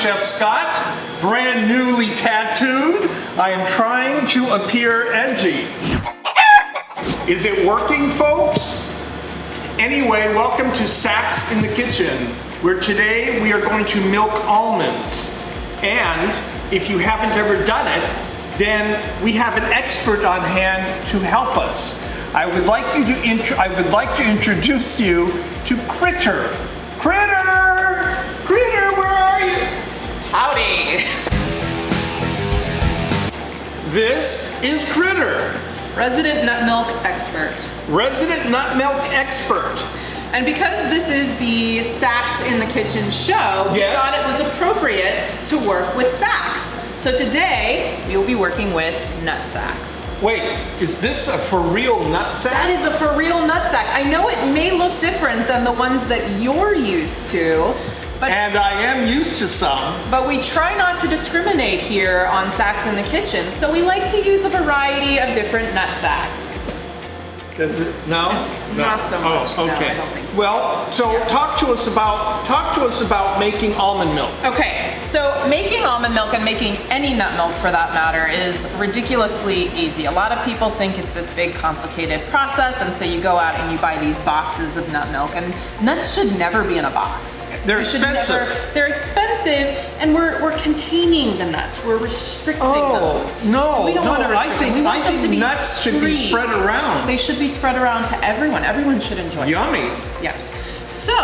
Chef Scott, brand newly tattooed. I am trying to appear edgy. Is it working, folks? Anyway, welcome to Sacks in the Kitchen, where today we are going to milk almonds. And if you haven't ever done it, then we have an expert on hand to help us. I would like to introduce you to Critter. Critter! Critter, where are you? Howdy! This is Critter. Resident nut milk expert. Resident nut milk expert. And because this is the Sacks in the Kitchen show, we thought it was appropriate to work with sacks. So today, we will be working with nut sacks. Wait, is this a for real nut sack? That is a for real nut sack. I know it may look different than the ones that you're used to, and I am used to some. But we try not to discriminate here on Sacks in the Kitchen, so we like to use a variety of different nut sacks. Does it? No? It's not so much. Oh, okay. No, I don't think so. Well, so talk to us about making almond milk. Okay, so making almond milk and making any nut milk for that matter is ridiculously easy. A lot of people think it's this big complicated process, and so you go out and you buy these boxes of nut milk, and nuts should never be in a box. They're expensive. They're expensive, and we're containing the nuts. We're restricting them. Oh, no, we don't want to restrict them. I think nuts should be spread around. They should be spread around to everyone. Everyone should enjoy it. Yummy. Nuts. Yes. So,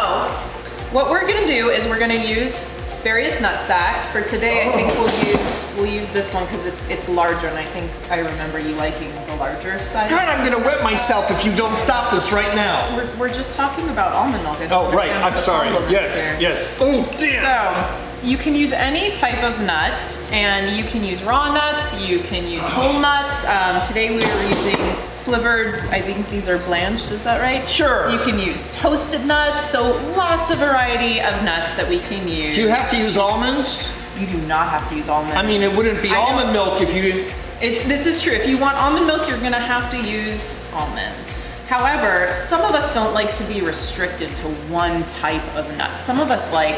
what we're gonna do is we're gonna use various nut sacks. For today, I think we'll use this one because it's larger, and I think I remember you liking the larger size. God, I'm gonna wet myself if you don't stop this right now. We're just talking about almond milk. Oh, right. I'm sorry. Yes. Oh, damn. So, you can use any type of nut, and you can use raw nuts, you can use whole nuts. Today we are using slivered, I think these are blanched, is that right? Sure. You can use toasted nuts, so lots of variety of nuts that we can use. Do you have to use almonds? You do not have to use almonds. I mean, it wouldn't be almond milk if you didn't. This is true. If you want almond milk, you're gonna have to use almonds. However, some of us don't like to be restricted to one type of nut. Some of us like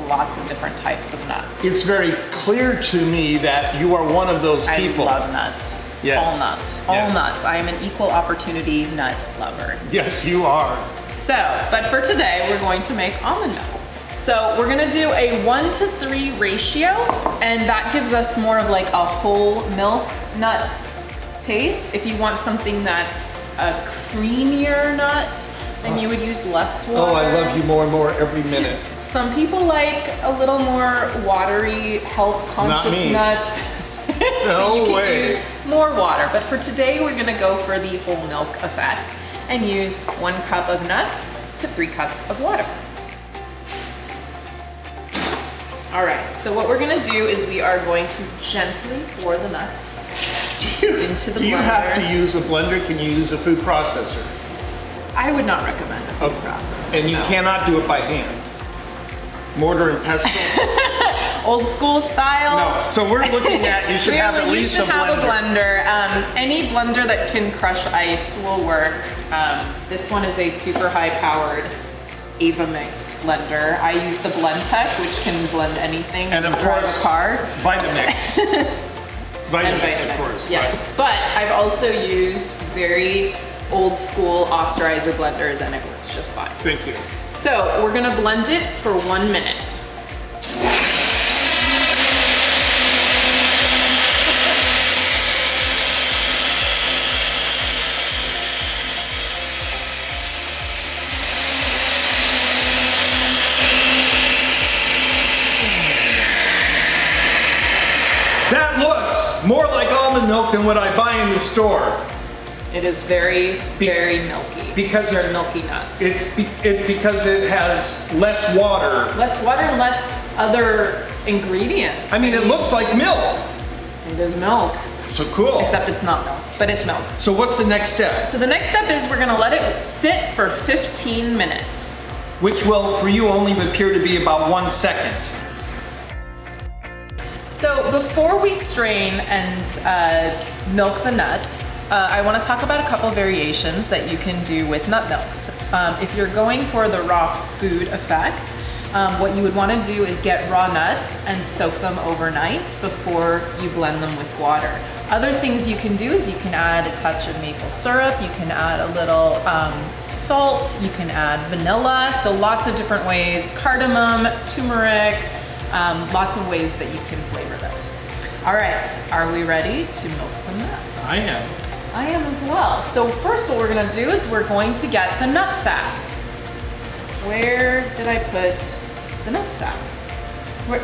lots of different types of nuts. It's very clear to me that you are one of those people. I love nuts. Yes. All nuts. All nuts. I am an equal opportunity nut lover. Yes, you are. So, but for today, we're going to make almond milk. So we're gonna do a 1-to-3 ratio, and that gives us more of like a whole milk nut taste. If you want something that's a creamier nut, then you would use less water. Oh, I love you more and more every minute. Some people like a little more watery, health-conscious nuts. No you can way. use more water, but for today we're gonna go for the whole milk effect and use 1 cup of nuts to 3 cups of water. All right, so what we're gonna do is we are going to gently pour the nuts into the blender. You have to use a blender. Can you use a food processor? I would not recommend a food processor. And you cannot do it by hand. Mortar and pestle? Old school style? No, so we're looking at, you should have at least a blender. You should have a blender. Any blender that can crush ice will work. This one is a super high powered Avamix blender. I use the Blendtec, which can blend anything. And of drive course, a car. Vitamix. Vitamix, of course. Yes, but I've also used very old school Osterizer blenders, and it works just fine. Thank you. So we're gonna blend it for 1 minute. That looks more like almond milk than what I buy in the store. It is very, very milky. Because they're milky nuts. Because it has less water. Less water, less other ingredients. I mean, it looks like milk. It is milk. So cool. Except it's not milk, but it's milk. So what's the next step? So the next step is we're gonna let it sit for 15 minutes. Which will, for you, only appear to be about 1 second. So before we strain and milk the nuts, I want to talk about a couple variations that you can do with nut milks. If you're going for the raw food effect, what you would want to do is get raw nuts and soak them overnight before you blend them with water. Other things you can do is you can add a touch of maple syrup, you can add a little salt, you can add vanilla, so lots of different ways, cardamom, turmeric, lots of ways that you can flavor this. All right, are we ready to milk some nuts? I am. I am as well. So first what we're gonna do is we're going to get the nut sack. Where did I put the nut sack? Where?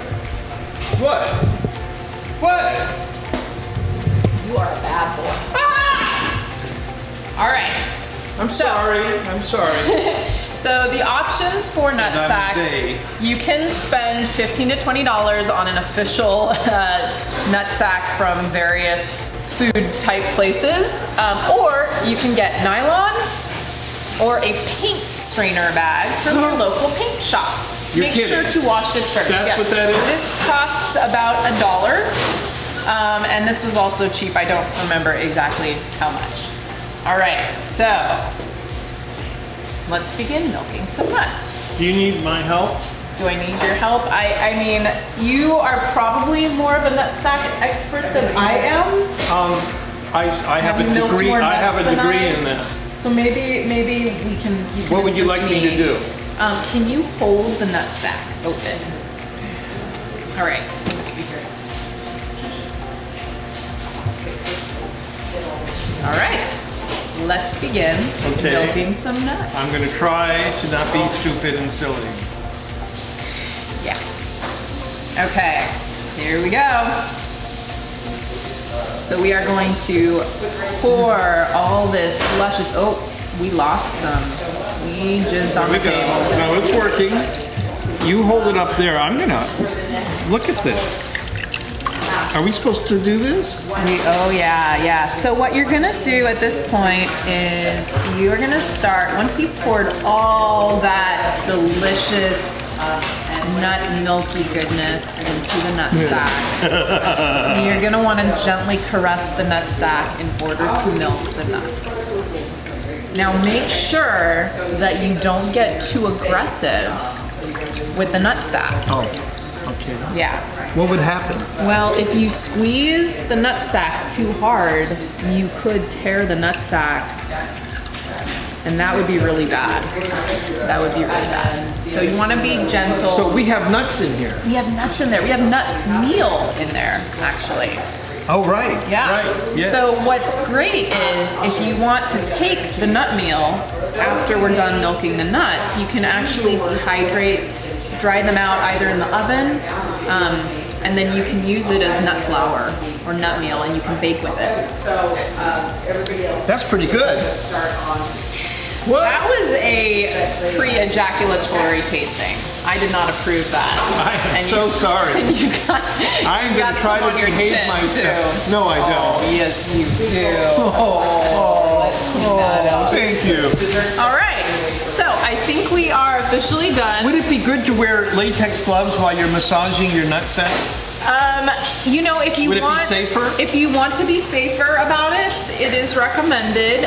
What? What? You are a bad boy. Ah! All right. I'm sorry. So the options for nut sacks, you can spend $15 to $20 on an official nut sack from various food type places, or you can get nylon or a paint strainer bag from your local paint shop. You're Make kidding. sure to wash it first. That's what that is? This costs about $1. And this was also cheap. I don't remember exactly how much. All right, so let's begin milking some nuts. Do you need my help? Do I need your help? I mean, you are probably more of a nut sack expert than I am. I have you a milked degree. more I have a nuts than degree I? in that. So maybe you can. What would you like me to do? Can you hold the nut sack open? All right. All right. Let's begin milking some nuts. I'm going to try to not be stupid and silly. Yeah. Okay. Here we go. So we are going to pour all this luscious. Oh, we lost some. We jizzed on the table. No, it's working. You hold it up there. I'm gonna look at this. Are we supposed to do this? Oh yeah. So what you're gonna do at this point is you're gonna start, once you've poured all that delicious nut milky goodness into the nut sack, you're gonna wanna gently caress the nut sack in order to milk the nuts. Now make sure that you don't get too aggressive with the nut sack. Oh, okay. Yeah. What would happen? Well, if you squeeze the nut sack too hard, you could tear the nut sack, and that would be really bad. That would be really bad. So you want to be gentle. So we have nuts in here. We have nuts in there. We have nut meal in there, actually. Oh, right. Yeah. Right. Yeah. So what's great is if you want to take the nut meal after we're done milking the nuts, you can actually dehydrate, dry them out either in the oven, and then you can use it as nut flour or nut meal, and you can bake with it. That's pretty good. What? That was a pre-ejaculatory tasting. I did not approve that. I am so sorry. You got, I'm going to try to behave myself. No, I don't. Oh, yes, you do. Let's clean that up. Thank you. All right, so I think we are officially done. Would it be good to wear latex gloves while you're massaging your nut sack? You know, if you Would it be want, safer? if you want to be safer about it, it is recommended.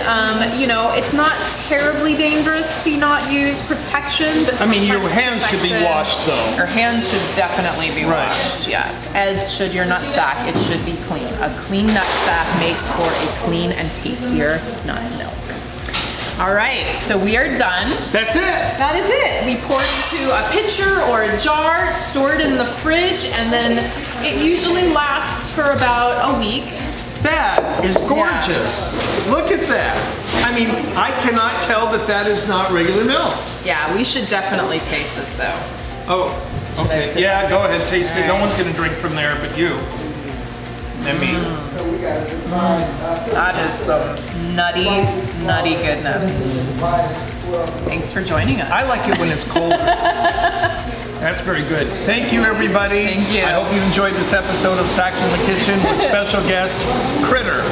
You know, it's not terribly dangerous to not use protection, but I mean, your sometimes hands should be protection- washed, though. Your hands should definitely be Right. washed, yes. As should your nut sack. It should be clean. A clean nut sack makes for a clean and tastier nut milk. All right, so we are done. That's it. That is it. We pour it into a pitcher or a jar, store it in the fridge, and then it usually lasts for about a week. That is gorgeous. Look at that. I mean, I cannot tell that that is not regular milk. Yeah, we should definitely taste this though. Oh, I okay. sip Yeah, go ahead, taste it. No All right. one's going to drink from there but you. And me. That is some nutty, nutty goodness. Thanks for joining us. I like it when it's colder. That's very good. Thank you, everybody. Thank you. I hope you enjoyed this episode of Sacks in the Kitchen with special guest Critter.